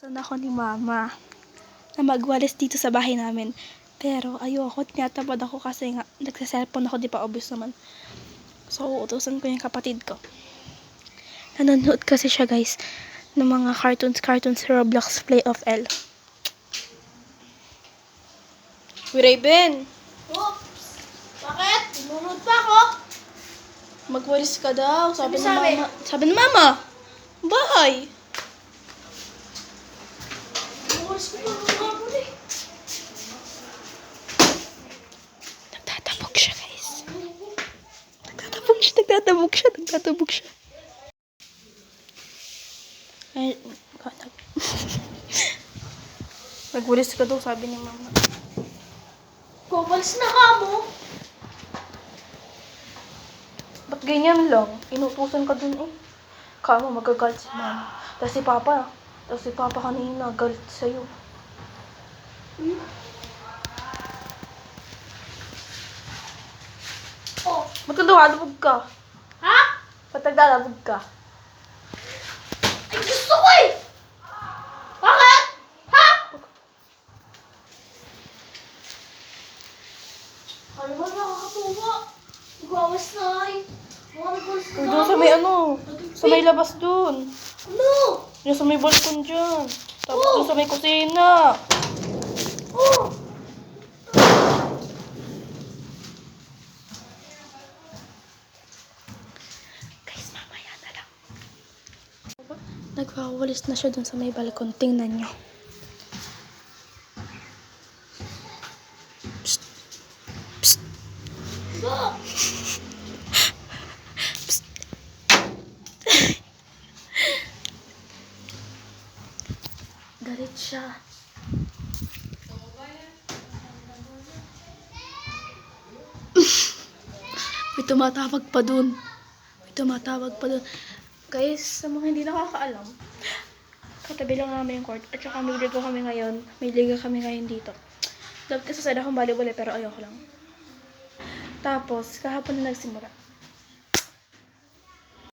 Gusto ako ni mama na magwalis dito sa bahay namin. Pero ayoko, tinatamad ako kasi nga nagsa-cellphone ako, di pa obvious naman. So, utusan ko yung kapatid ko. Nanonood kasi siya guys ng mga cartoons Roblox Play of L. Raven! Oops! Bakit? Nanonood pa ako? Magwalis ka daw, sabi ni Sabi? mama. Sabi ni mama! Bahay! Bukas ko pa mga huli. Nagtatabog siya guys. Nagtatabog siya. Ay, nagwalis ka daw, sabi ni mama. Kumalis na ka mo. Ba't ganyan lang? Inutusan ka dun eh. Kama magagalit si mama. Tapos si papa kanina galit sa'yo. Oh, Ba't nagdalabog ka? ha? Ba't nagdalabog ka? Ay, gusto ko eh! Bakit? Ha? Ano ba nakakatuwa? Nagwawas na eh. Mga nagwawas na Uy, doon sa may sa may labas doon. Ano? Yung sa may balkon dyan. Tapos doon sa may kusina. Oh! Guys, mamaya na lang. Nagwawalis na siya doon sa may balkon. Tingnan nyo. Psst. Psst. Ba? Galit siya. May tumatawag pa dun. Guys, sa mga hindi nakakaalam, katabi lang namin yung court. At saka may liga kami ngayon dito. Love kasi sana akong volleyball pero ayoko lang. Tapos, kahapon na nagsimula.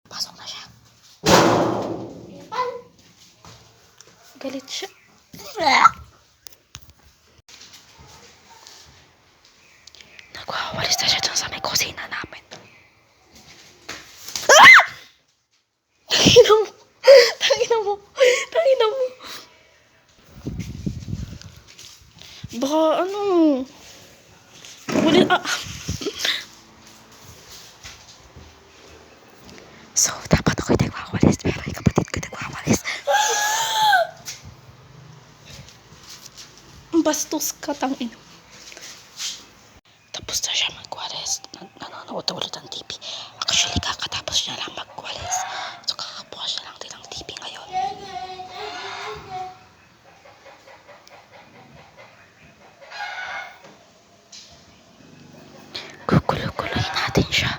Pasok na siya. Galit siya. Nagwawalis na siya dun sa may kusina namin. Ah! Tangina mo. Baka Wala, So, dapat ako'y nagwawalis, pero yung kapatid ko nagwawalis. Bastos ka, tangina. Tapos na siya magwalis. Nanonood ulit ng TV. Actually, kakatapos niya lang magwalis. So, kakabukas siya lang din ng TV ngayon. Kukulo-kuloyin natin siya.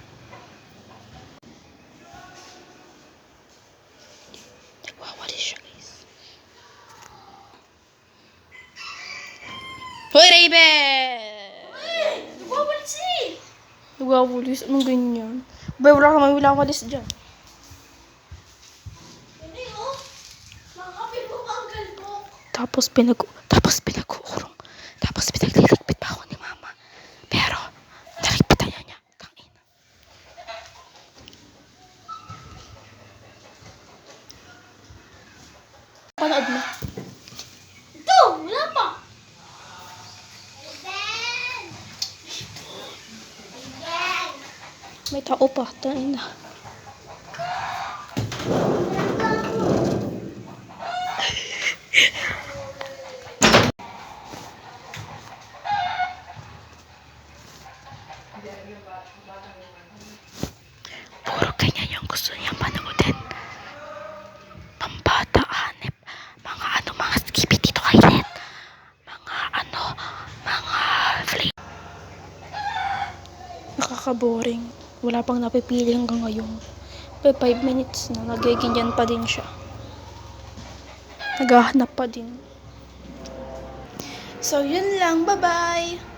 Nagwawalis siya, guys. Hoy, Raven! Nagwawalis eh! Nagwawalis? Anong ganyan? Ba, wala walis dyan. Hindi oh! Makakapit mo ka ang galbok! Tapos pinag-uurong. Tapos pinagliligpit pa ako ni mama. Pero, naligpitan niya. Tangina. Panood mo. Ito! Wala pa! May tao pa. Tangina. Puro ganyan yung gusto niyang panoodin. Pambata, hanep. Mga skibidi toilet. Mga flame. Nakaka-boring. Wala pang napipili hanggang ngayon. 5 minutes na, nagaganyan pa din siya. Naghahanap pa din. So, yun lang. Bye-bye!